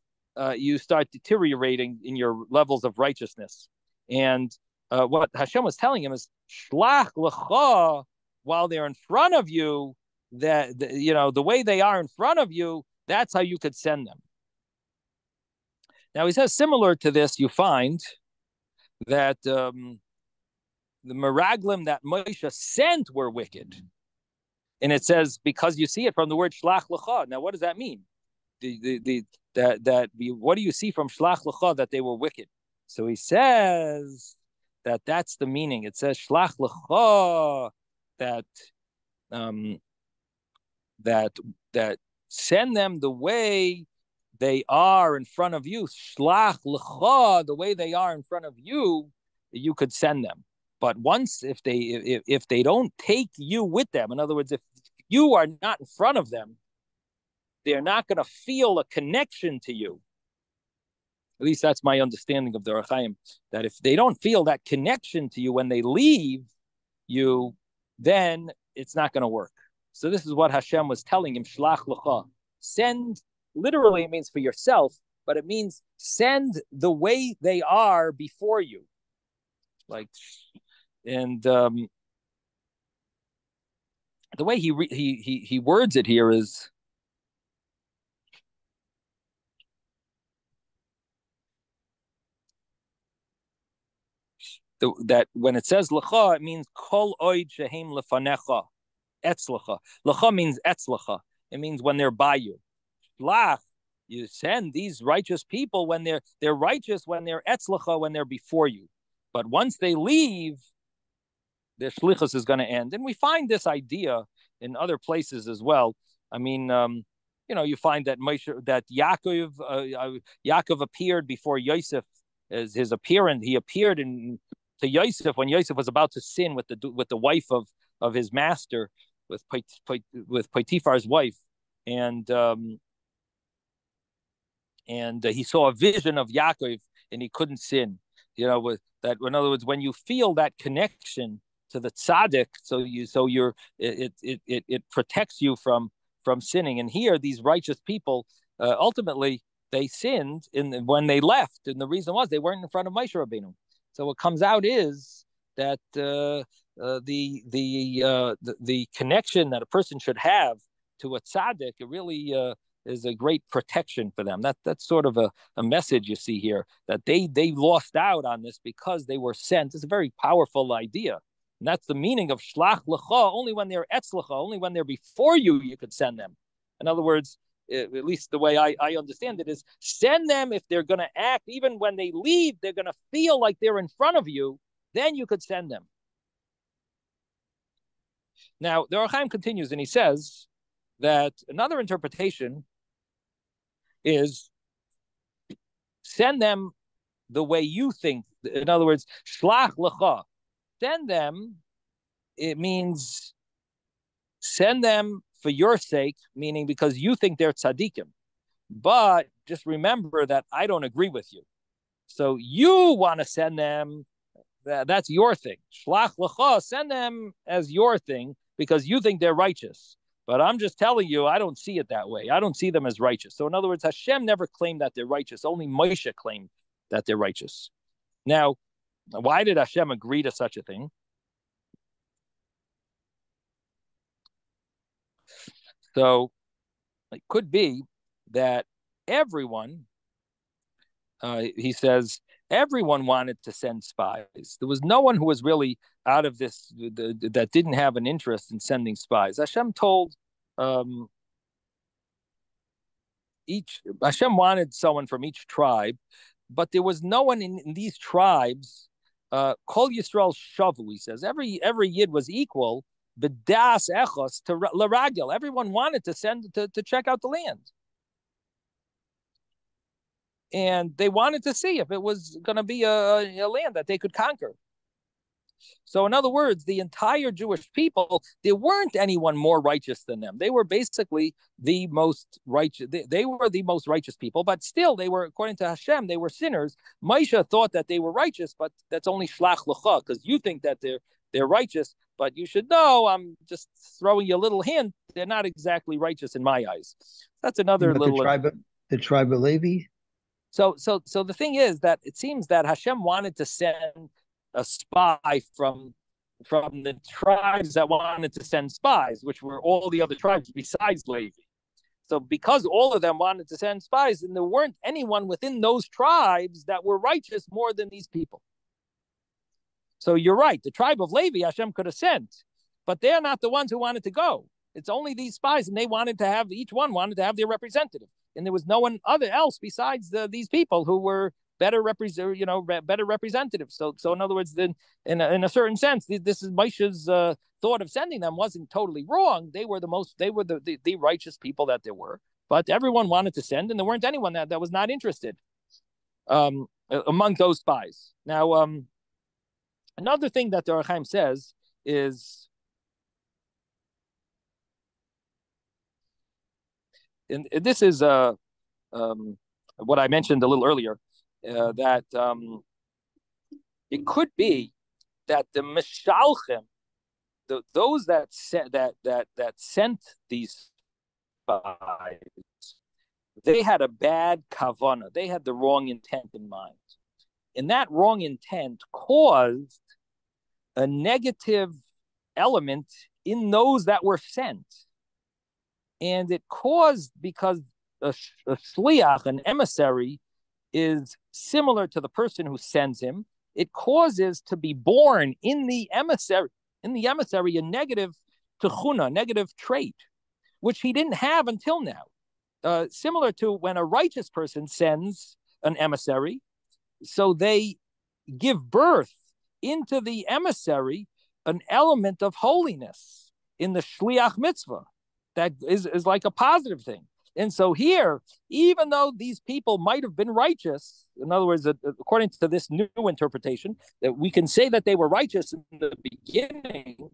you start deteriorating in your levels of righteousness. And what Hashem was telling him is, Shlach lecha, while they're in front of you, the way they are in front of you, that's how you could send them. Now he says, similar to this, you find that the meraglim that Moshe sent were wicked. And it says, because you see it from the word Shlach lecha. Now, what does that mean? What do you see from Shlach lecha that they were wicked? So he says that that's the meaning. It says Shlach lecha, that send them the way they are in front of you. Shlach lecha, the way they are in front of you, you could send them. But once if they don't take you with them, in other words, if you are not in front of them, they're not going to feel a connection to you. At least that's my understanding of the Ohr Hachaim, that if they don't feel that connection to you when they leave you, then it's not going to work. So this is what Hashem was telling him, Shlach lecha. Send, literally it means for yourself, but it means send the way they are before you. And the way he words it here is, that when it says lecha, it means kol oid shehem lefanecha, etzlecha. Lecha means etzlecha. It means when they're by you. Shlach, you send these righteous people when they're righteous, when they're etzlecha, when they're before you. But once they leave, their shlichus is going to end. And we find this idea in other places as well. I mean, you find that Yaakov appeared before Yosef as his appearance. He appeared to Yosef when Yosef was about to sin with the wife of his master, with Potiphar's wife, and he saw a vision of Yaakov and he couldn't sin. With that, in other words, when you feel that connection to the tzaddik, it protects you from sinning. And here, these righteous people, ultimately, they sinned when they left, and the reason was they weren't in front of Moshe Rabbeinu. So what comes out is that the connection that a person should have to a tzaddik, it really is a great protection for them. That's sort of a message you see here, that they lost out on this because they were sent. It's a very powerful idea. And that's the meaning of Shlach lecha. Only when they're etzlecha, only when they're before you, you could send them. In other words, at least the way I understand it is, send them if they're going to act, even when they leave, they're going to feel like they're in front of you, then you could send them. Now, the Ohr Hachaim continues and he says that another interpretation is send them the way you think. In other words, Shlach lecha. Send them, it means send them for your sake, meaning because you think they're tzaddikim. But just remember that I don't agree with you. So you want to send them, that's your thing. Shlach lecha, send them as your thing because you think they're righteous. But I'm just telling you, I don't see it that way. I don't see them as righteous. So in other words, Hashem never claimed that they're righteous. Only Moshe claimed that they're righteous. Now, why did Hashem agree to such a thing? So it could be that everyone, he says, everyone wanted to send spies. There was no one who was really out of this, that didn't have an interest in sending spies. Hashem told Hashem wanted someone from each tribe, but there was no one in these tribes. Kol Yisrael shavu, he says. Every yid was equal. B'das echos to l'ragil. Everyone wanted to send to check out the land, and they wanted to see if it was going to be a land that they could conquer. So, in other words, the entire Jewish people, there weren't anyone more righteous than them. They were basically the most righteous. They were the most righteous people, but still, they were, according to Hashem, they were sinners. Moshe thought that they were righteous, but that's only Shlach lecha, because you think that they're righteous, but you should know, I'm just throwing you a little hint, they're not exactly righteous in my eyes. That's another little... The tribe of Levi? So the thing is that it seems that Hashem wanted to send a spy from the tribes that wanted to send spies, which were all the other tribes besides Levi. So because all of them wanted to send spies, and there weren't anyone within those tribes that were righteous more than these people. So you're right. The tribe of Levi, Hashem could have sent, but they're not the ones who wanted to go. It's only these spies, and they wanted to have, each one wanted to have their representative. And there was no one else besides these people who were better representatives. So in other words, then in a certain sense, this is Moshe's thought of sending them wasn't totally wrong. They were the righteous people that there were, but everyone wanted to send, and there weren't anyone that was not interested among those spies. Now, another thing that the Ohr Hachaim says is, and this is what I mentioned a little earlier, that it could be that the Mishalchim, those that sent these spies, they had a bad kavanah. They had the wrong intent in mind. And that wrong intent caused a negative element in those that were sent. And it caused, because a shliach, an emissary, is similar to the person who sends him, it causes to be born in the emissary a negative techuna, negative trait, which he didn't have until now. Similar to when a righteous person sends an emissary, so they give birth into the emissary an element of holiness in the shliach mitzvah that is like a positive thing. And so here, even though these people might have been righteous, in other words, according to this new interpretation, that we can say that they were righteous in the beginning,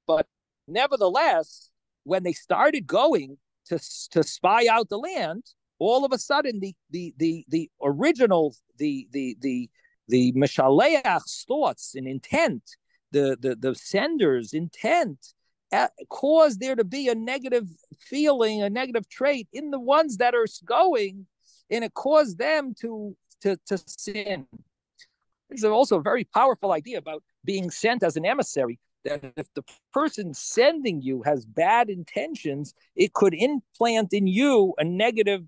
but nevertheless, when they started going to spy out the land, all of a sudden the original, the Meshaleach's thoughts and intent, the sender's intent, caused there to be a negative feeling, a negative trait in the ones that are going, and it caused them to sin. It's also a very powerful idea about being sent as an emissary, that if the person sending you has bad intentions, it could implant in you a negative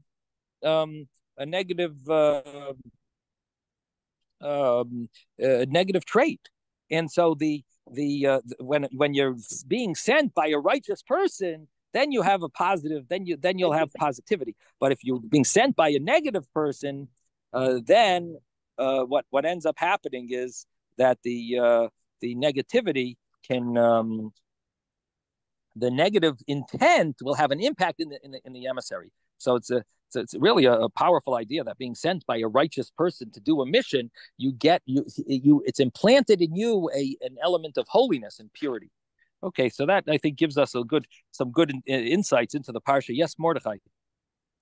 negative trait. And so when you're being sent by a righteous person, then you have a positive, then you'll have positivity. But if you're being sent by a negative person, then what ends up happening is that the negativity can, the negative intent will have an impact in the emissary. So it's really a powerful idea that being sent by a righteous person to do a mission, it's implanted in you an element of holiness and purity. Okay, so that I think gives us some good insights into the parsha. Yes, Mordechai.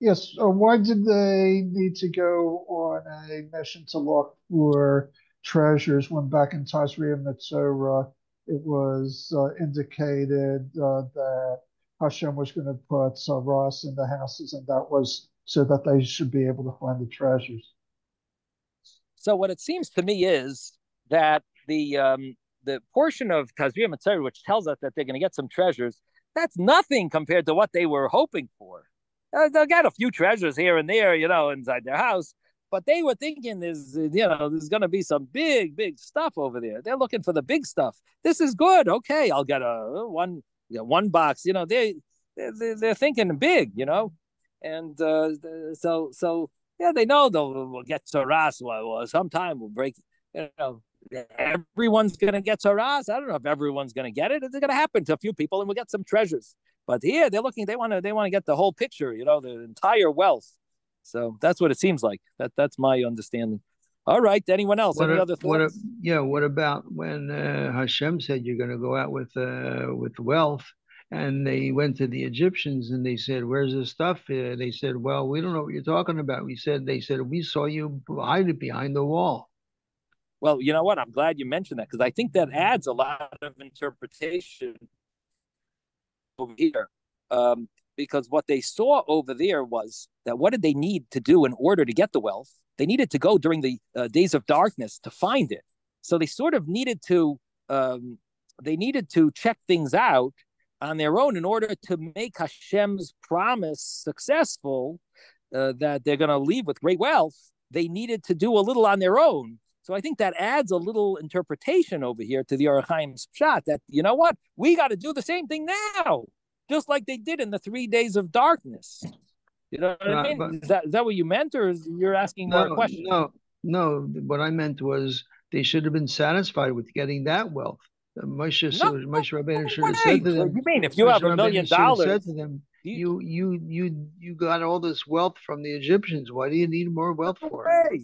Yes. Why did they need to go on a mission to look for treasures when back in Tazria Mitzorah it was indicated that Hashem was going to put saras in the houses, and that was so that they should be able to find the treasures? So what it seems to me is that the portion of Tazria Mitzorah which tells us that they're going to get some treasures, that's nothing compared to what they were hoping for. They'll get a few treasures here and there, inside their house, but they were thinking there's going to be some big stuff over there. They're looking for the big stuff. This is good. Okay, I'll get one box. They're thinking big, and so yeah, they know they'll get saras. Well, sometime we'll break. Everyone's going to get saras. I don't know if everyone's going to get it. It's going to happen to a few people, and we'll get some treasures. But here they're looking. They want to get the whole picture. The entire wealth. So that's what it seems like. That's my understanding. All right. Anyone else? Any other thoughts? What about when Hashem said you're going to go out with wealth, and they went to the Egyptians and they said, "Where's the stuff?" They said, "Well, we don't know what you're talking about." They said, "We saw you hide it behind the wall." Well, you know what? I'm glad you mentioned that because I think that adds a lot of interpretation over here. Because what they saw over there was that what did they need to do in order to get the wealth? They needed to go during the days of darkness to find it. So they sort of needed to check things out on their own in order to make Hashem's promise successful, that they're going to leave with great wealth. They needed to do a little on their own. So I think that adds a little interpretation over here to the Ohr Hachaim's pshat that, you know what, we got to do the same thing now, just like they did in the 3 days of darkness. You know what I mean? Is that what you meant, or you're asking more a question? No. What I meant was they should have been saatified with getting that wealth. Moshe Rabbeinu should have said to them. You mean if you have $1 million, said to them, you got all this wealth from the Egyptians. Why do you need more wealth for it?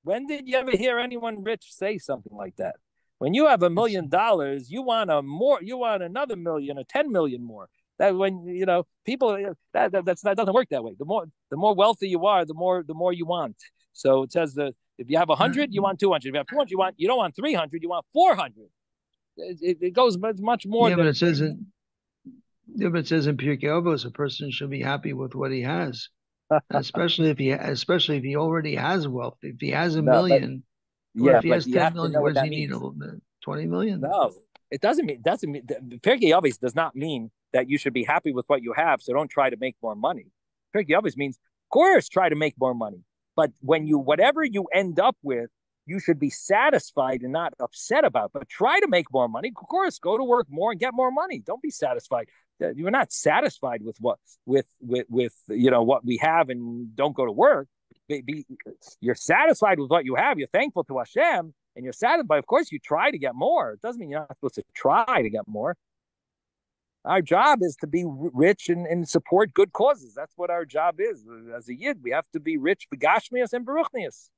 When did you ever hear anyone rich say something like that? When you have $1 million, you want another million or 10 million more. That when people that doesn't work that way. The more wealthy you are, the more you want. So it says that if you have 100, you want 200. If you have 200, you don't want 300, you want 400. It goes much more. Yeah, but it says in Pirkei Avos, a person should be happy with what he has. especially if he already has wealth. If he has a million, if he has 10 million, what does he need? 20 million? No, it doesn't mean. Pirkei Avos does not mean that you should be happy with what you have, so don't try to make more money. Pirkei Avos means, of course, try to make more money, but whatever you end up with, you should be satisfied and not upset about. But try to make more money. Of course, go to work more and get more money. Don't be satisfied. You're not satisfied with what we have and don't go to work. You're satisfied with what you have. You're thankful to Hashem and you're satisfied. Of course, you try to get more. It doesn't mean you're not supposed to try to get more. Our job is to be rich and support good causes. That's what our job is. As a Yid, we have to be rich, begashmias and beruchnias.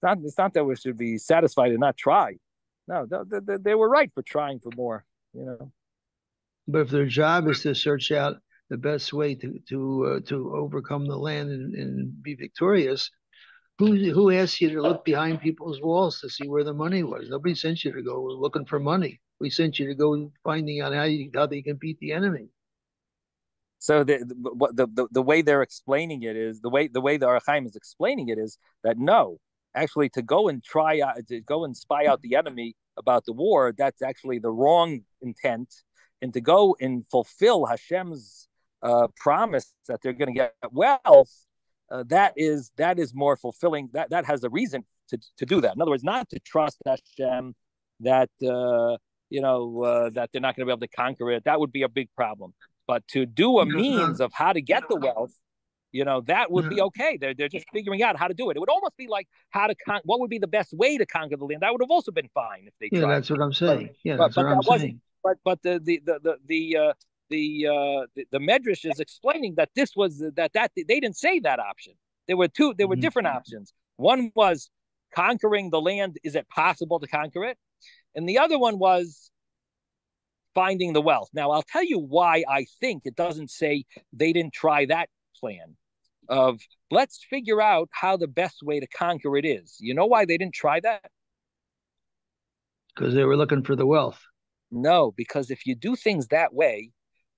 It's not that we should be satisfied and not try. No, they were right for trying for more. But if their job is to search out the best way to overcome the land and be victorious, who asked you to look behind people's walls to see where the money was? Nobody sent you to go looking for money. We sent you to go finding out how they can beat the enemy. So the way they're explaining it is the way the Ohr Hachaim is explaining it is that no, actually to go and spy out the enemy about the war, that's actually the wrong intent. And to go and fulfill Hashem's promise that they're going to get wealth, that is more fulfilling. That has a reason to do that. In other words, not to trust Hashem that that they're not going to be able to conquer it. That would be a big problem. But to do a means of how to get the wealth, that would be okay. They're just figuring out how to do it. It would almost be like what would be the best way to conquer the land. That would have also been fine if they tried. Yeah, that's what I'm saying. That's what I'm saying. But the Medrash is explaining that this was that they didn't say that option. There were different options. One was conquering the land. Is it possible to conquer it? And the other one was finding the wealth. Now I'll tell you why I think it doesn't say they didn't try that plan of let's figure out how the best way to conquer it is. You know why they didn't try that? Because they were looking for the wealth. No, because if you do things that way,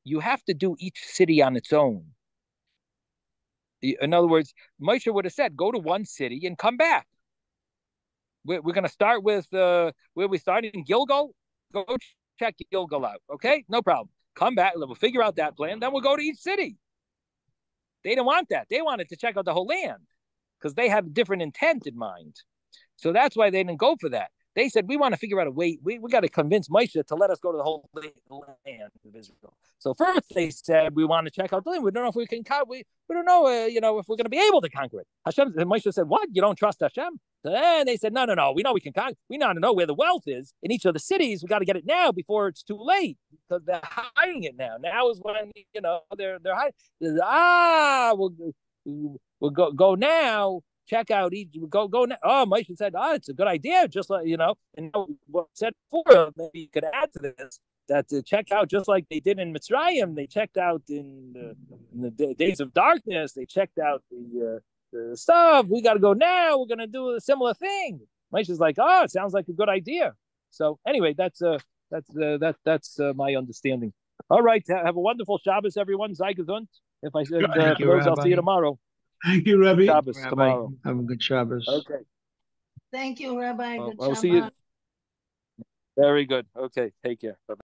you have to do each city on its own. In other words, Moshe would have said, go to one city and come back. We're going to start with where we started in Gilgal. Go check Gilgal out. Okay, no problem. Come back. We'll figure out that plan. Then we'll go to each city. They didn't want that. They wanted to check out the whole land because they have a different intent in mind. So that's why they didn't go for that. They said, we want to figure out a way. We got to convince Moshe to let us go to the whole land of Israel. So first they said, we want to check out the land. We don't know if we can, we don't know, if we're going to be able to conquer it. And Moshe said, what? You don't trust Hashem? And they said, no. We know we can conquer. We want to know where the wealth is in each of the cities. We got to get it now before it's too late because they're hiding it now. Now is when, they're hiding. We'll go now. Check out each. Go now. Oh, Moshe said, it's a good idea. Just like and what said before, maybe you could add to this that to check out just like they did in Mitzrayim. They checked out in the days of darkness. They checked out stuff. We got to go now. We're going to do a similar thing. Moshe's like, oh, it sounds like a good idea. So anyway, that's my understanding. All right, have a wonderful Shabbos, everyone. Sei gesund. If I said for those, I'll see you tomorrow. Thank you, Rebbe. Shabbos Rabbi, tomorrow. have a good Shabbos. Okay. Thank you, Rabbi. Good I'll Shabbat. see you. Very good. Okay, take care. Bye-bye.